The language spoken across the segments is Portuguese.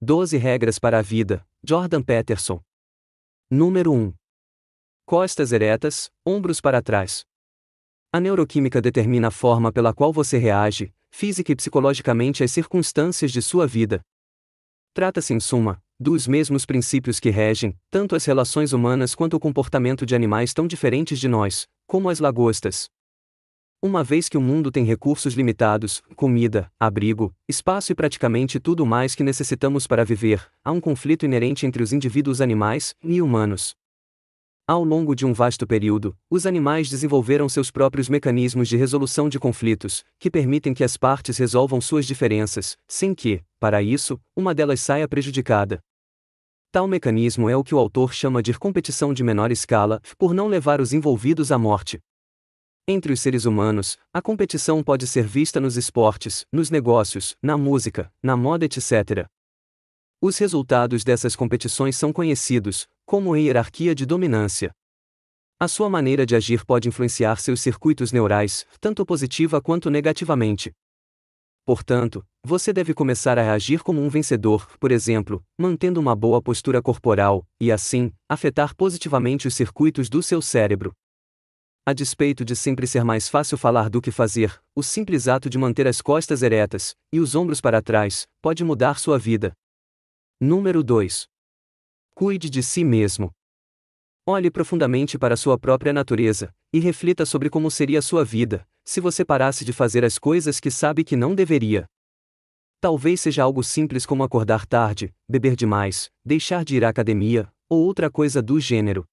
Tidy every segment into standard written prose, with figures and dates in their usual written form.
12 regras para a vida, Jordan Peterson. Número 1. Costas eretas, ombros para trás. A neuroquímica determina a forma pela qual você reage, física e psicologicamente às circunstâncias de sua vida. Trata-se, em suma, dos mesmos princípios que regem tanto as relações humanas quanto o comportamento de animais tão diferentes de nós, como as lagostas. Uma vez que o mundo tem recursos limitados, comida, abrigo, espaço e praticamente tudo mais que necessitamos para viver, há um conflito inerente entre os indivíduos animais e humanos. Ao longo de um vasto período, os animais desenvolveram seus próprios mecanismos de resolução de conflitos, que permitem que as partes resolvam suas diferenças, sem que, para isso, uma delas saia prejudicada. Tal mecanismo é o que o autor chama de competição de menor escala, por não levar os envolvidos à morte. Entre os seres humanos, a competição pode ser vista nos esportes, nos negócios, na música, na moda, etc. Os resultados dessas competições são conhecidos como hierarquia de dominância. A sua maneira de agir pode influenciar seus circuitos neurais, tanto positiva quanto negativamente. Portanto, você deve começar a agir como um vencedor, por exemplo, mantendo uma boa postura corporal, e assim, afetar positivamente os circuitos do seu cérebro. A despeito de sempre ser mais fácil falar do que fazer, o simples ato de manter as costas eretas e os ombros para trás pode mudar sua vida. Número 2. Cuide de si mesmo. Olhe profundamente para sua própria natureza, e reflita sobre como seria a sua vida, se você parasse de fazer as coisas que sabe que não deveria. Talvez seja algo simples como acordar tarde, beber demais, deixar de ir à academia, ou outra coisa do gênero.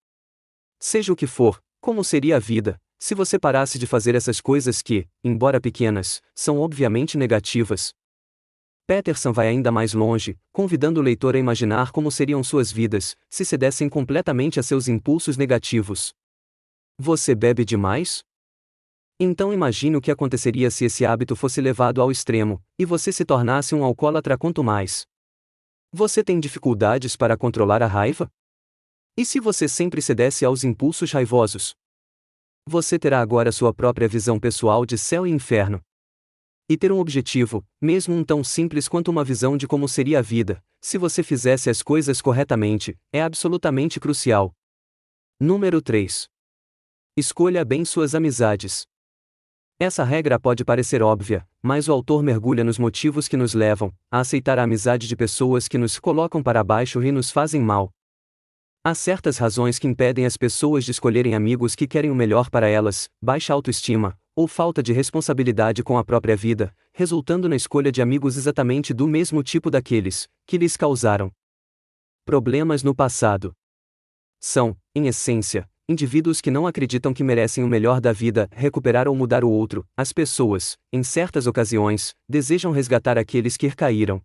Seja o que for, como seria a vida, se você parasse de fazer essas coisas que, embora pequenas, são obviamente negativas? Peterson vai ainda mais longe, convidando o leitor a imaginar como seriam suas vidas, se cedessem completamente a seus impulsos negativos. Você bebe demais? Então imagine o que aconteceria se esse hábito fosse levado ao extremo, e você se tornasse um alcoólatra quanto mais. Você tem dificuldades para controlar a raiva? E se você sempre cedesse aos impulsos raivosos? Você terá agora sua própria visão pessoal de céu e inferno. E ter um objetivo, mesmo um tão simples quanto uma visão de como seria a vida, se você fizesse as coisas corretamente, é absolutamente crucial. Número 3. Escolha bem suas amizades. Essa regra pode parecer óbvia, mas o autor mergulha nos motivos que nos levam a aceitar a amizade de pessoas que nos colocam para baixo e nos fazem mal. Há certas razões que impedem as pessoas de escolherem amigos que querem o melhor para elas: baixa autoestima, ou falta de responsabilidade com a própria vida, resultando na escolha de amigos exatamente do mesmo tipo daqueles que lhes causaram problemas no passado. São, em essência, indivíduos que não acreditam que merecem o melhor da vida, recuperar ou mudar o outro. As pessoas, em certas ocasiões, desejam resgatar aqueles que caíram.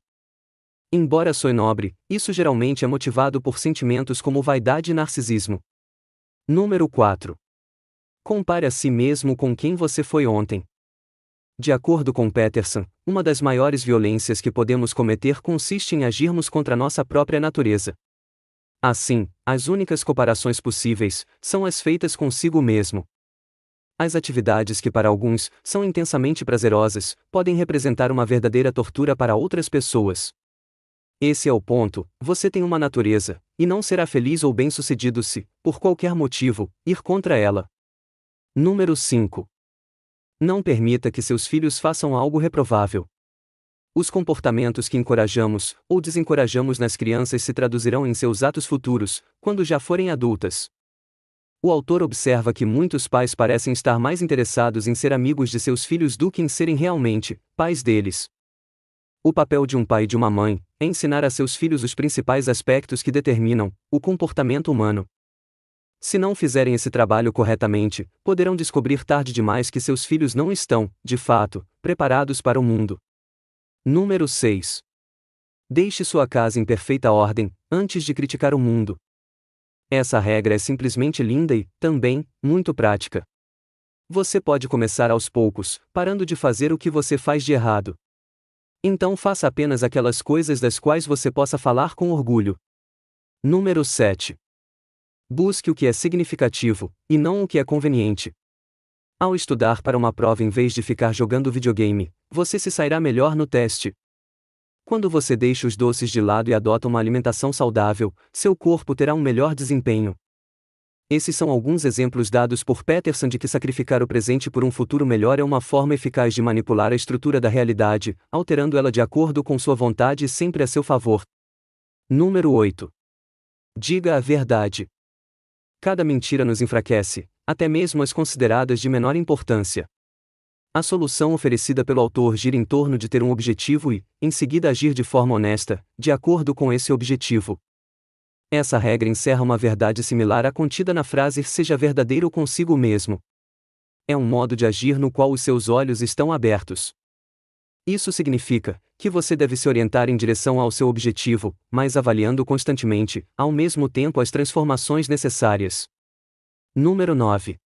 Embora soe nobre, isso geralmente é motivado por sentimentos como vaidade e narcisismo. Número 4. Compare a si mesmo com quem você foi ontem. De acordo com Peterson, uma das maiores violências que podemos cometer consiste em agirmos contra nossa própria natureza. Assim, as únicas comparações possíveis são as feitas consigo mesmo. As atividades que para alguns são intensamente prazerosas podem representar uma verdadeira tortura para outras pessoas. Esse é o ponto: você tem uma natureza, e não será feliz ou bem-sucedido se, por qualquer motivo, ir contra ela. Número 5. Não permita que seus filhos façam algo reprovável. Os comportamentos que encorajamos ou desencorajamos nas crianças se traduzirão em seus atos futuros, quando já forem adultas. O autor observa que muitos pais parecem estar mais interessados em ser amigos de seus filhos do que em serem realmente pais deles. O papel de um pai e de uma mãe é ensinar a seus filhos os principais aspectos que determinam o comportamento humano. Se não fizerem esse trabalho corretamente, poderão descobrir tarde demais que seus filhos não estão, de fato, preparados para o mundo. Número 6. Deixe sua casa em perfeita ordem, antes de criticar o mundo. Essa regra é simplesmente linda e, também, muito prática. Você pode começar aos poucos, parando de fazer o que você faz de errado. Então faça apenas aquelas coisas das quais você possa falar com orgulho. Número 7. Busque o que é significativo, e não o que é conveniente. Ao estudar para uma prova em vez de ficar jogando videogame, você se sairá melhor no teste. Quando você deixa os doces de lado e adota uma alimentação saudável, seu corpo terá um melhor desempenho. Esses são alguns exemplos dados por Peterson de que sacrificar o presente por um futuro melhor é uma forma eficaz de manipular a estrutura da realidade, alterando ela de acordo com sua vontade e sempre a seu favor. Número 8. Diga a verdade. Cada mentira nos enfraquece, até mesmo as consideradas de menor importância. A solução oferecida pelo autor gira em torno de ter um objetivo e, em seguida, agir de forma honesta, de acordo com esse objetivo. Essa regra encerra uma verdade similar à contida na frase "seja verdadeiro consigo mesmo". É um modo de agir no qual os seus olhos estão abertos. Isso significa que você deve se orientar em direção ao seu objetivo, mas avaliando constantemente, ao mesmo tempo, as transformações necessárias. Número 9.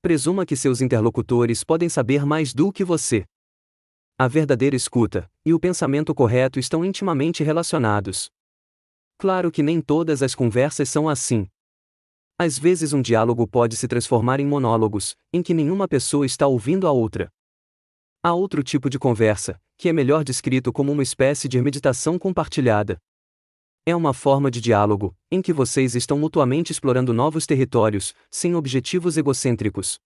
Presuma que seus interlocutores podem saber mais do que você. A verdadeira escuta e o pensamento correto estão intimamente relacionados. Claro que nem todas as conversas são assim. Às vezes um diálogo pode se transformar em monólogos, em que nenhuma pessoa está ouvindo a outra. Há outro tipo de conversa, que é melhor descrito como uma espécie de meditação compartilhada. É uma forma de diálogo, em que vocês estão mutuamente explorando novos territórios, sem objetivos egocêntricos.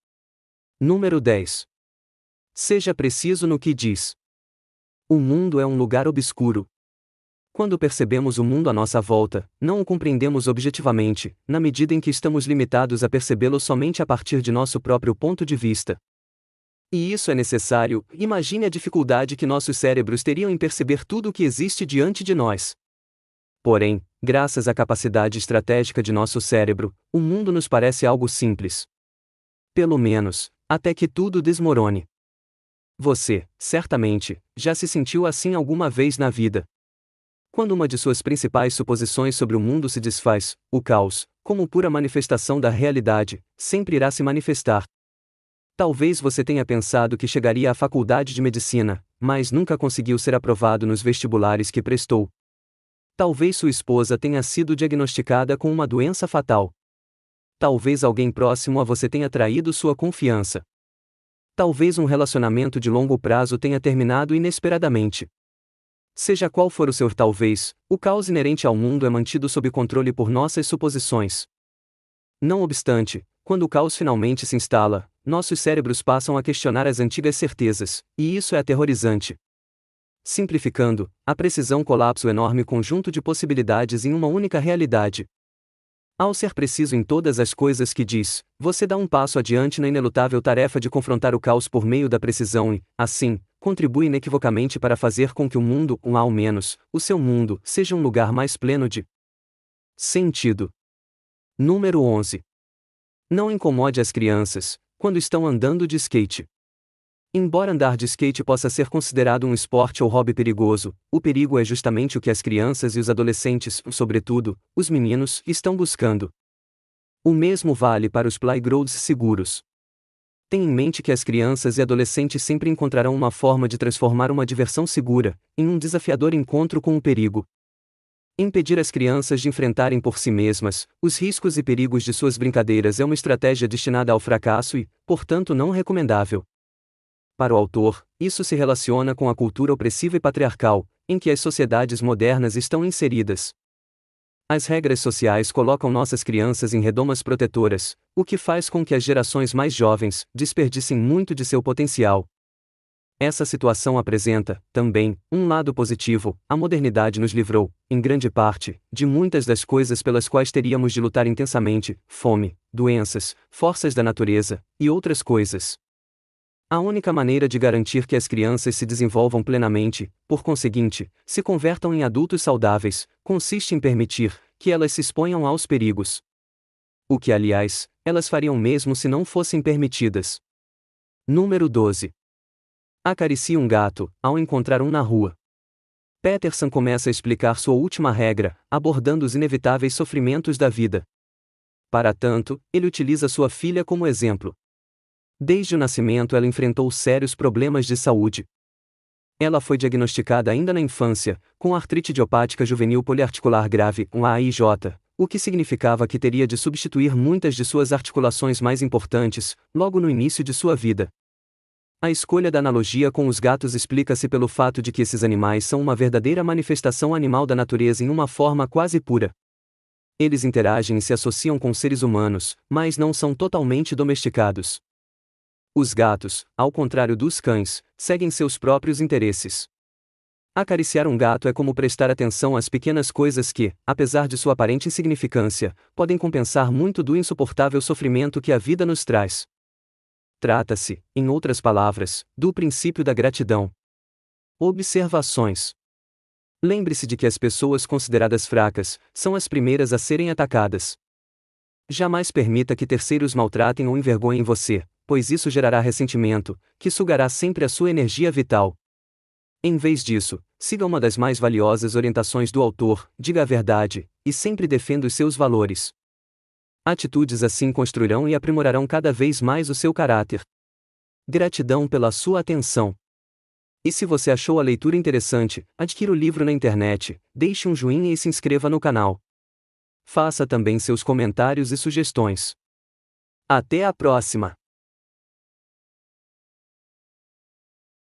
Número 10. Seja preciso no que diz. O mundo é um lugar obscuro. Quando percebemos o mundo à nossa volta, não o compreendemos objetivamente, na medida em que estamos limitados a percebê-lo somente a partir de nosso próprio ponto de vista. E isso é necessário. Imagine a dificuldade que nossos cérebros teriam em perceber tudo o que existe diante de nós. Porém, graças à capacidade estratégica de nosso cérebro, o mundo nos parece algo simples. Pelo menos, até que tudo desmorone. Você, certamente, já se sentiu assim alguma vez na vida. Quando uma de suas principais suposições sobre o mundo se desfaz, o caos, como pura manifestação da realidade, sempre irá se manifestar. Talvez você tenha pensado que chegaria à faculdade de medicina, mas nunca conseguiu ser aprovado nos vestibulares que prestou. Talvez sua esposa tenha sido diagnosticada com uma doença fatal. Talvez alguém próximo a você tenha traído sua confiança. Talvez um relacionamento de longo prazo tenha terminado inesperadamente. Seja qual for o seu talvez, o caos inerente ao mundo é mantido sob controle por nossas suposições. Não obstante, quando o caos finalmente se instala, nossos cérebros passam a questionar as antigas certezas, e isso é aterrorizante. Simplificando, a precisão colapsa o enorme conjunto de possibilidades em uma única realidade. Ao ser preciso em todas as coisas que diz, você dá um passo adiante na inelutável tarefa de confrontar o caos por meio da precisão e, assim, contribui inequivocamente para fazer com que o mundo, ou ao menos, o seu mundo, seja um lugar mais pleno de sentido. Número 11. Não incomode as crianças quando estão andando de skate. Embora andar de skate possa ser considerado um esporte ou hobby perigoso, o perigo é justamente o que as crianças e os adolescentes, sobretudo, os meninos, estão buscando. O mesmo vale para os playgrounds seguros. Tenha em mente que as crianças e adolescentes sempre encontrarão uma forma de transformar uma diversão segura em um desafiador encontro com o perigo. Impedir as crianças de enfrentarem por si mesmas os riscos e perigos de suas brincadeiras é uma estratégia destinada ao fracasso e, portanto, não recomendável. Para o autor, isso se relaciona com a cultura opressiva e patriarcal, em que as sociedades modernas estão inseridas. As regras sociais colocam nossas crianças em redomas protetoras, o que faz com que as gerações mais jovens desperdicem muito de seu potencial. Essa situação apresenta, também, um lado positivo. A modernidade nos livrou, em grande parte, de muitas das coisas pelas quais teríamos de lutar intensamente: fome, doenças, forças da natureza, e outras coisas. A única maneira de garantir que as crianças se desenvolvam plenamente, por conseguinte, se convertam em adultos saudáveis, consiste em permitir que elas se exponham aos perigos. O que, aliás, elas fariam mesmo se não fossem permitidas. Número 12. Acaricie um gato, ao encontrar um na rua. Peterson começa a explicar sua última regra, abordando os inevitáveis sofrimentos da vida. Para tanto, ele utiliza sua filha como exemplo. Desde o nascimento ela enfrentou sérios problemas de saúde. Ela foi diagnosticada ainda na infância, com artrite idiopática juvenil poliarticular grave, AIJ, o que significava que teria de substituir muitas de suas articulações mais importantes, logo no início de sua vida. A escolha da analogia com os gatos explica-se pelo fato de que esses animais são uma verdadeira manifestação animal da natureza em uma forma quase pura. Eles interagem e se associam com seres humanos, mas não são totalmente domesticados. Os gatos, ao contrário dos cães, seguem seus próprios interesses. Acariciar um gato é como prestar atenção às pequenas coisas que, apesar de sua aparente insignificância, podem compensar muito do insuportável sofrimento que a vida nos traz. Trata-se, em outras palavras, do princípio da gratidão. Observações. Lembre-se de que as pessoas consideradas fracas são as primeiras a serem atacadas. Jamais permita que terceiros maltratem ou envergonhem você, pois isso gerará ressentimento, que sugará sempre a sua energia vital. Em vez disso, siga uma das mais valiosas orientações do autor: diga a verdade, e sempre defenda os seus valores. Atitudes assim construirão e aprimorarão cada vez mais o seu caráter. Gratidão pela sua atenção. E se você achou a leitura interessante, adquira o livro na internet, deixe um joinha e se inscreva no canal. Faça também seus comentários e sugestões. Até a próxima!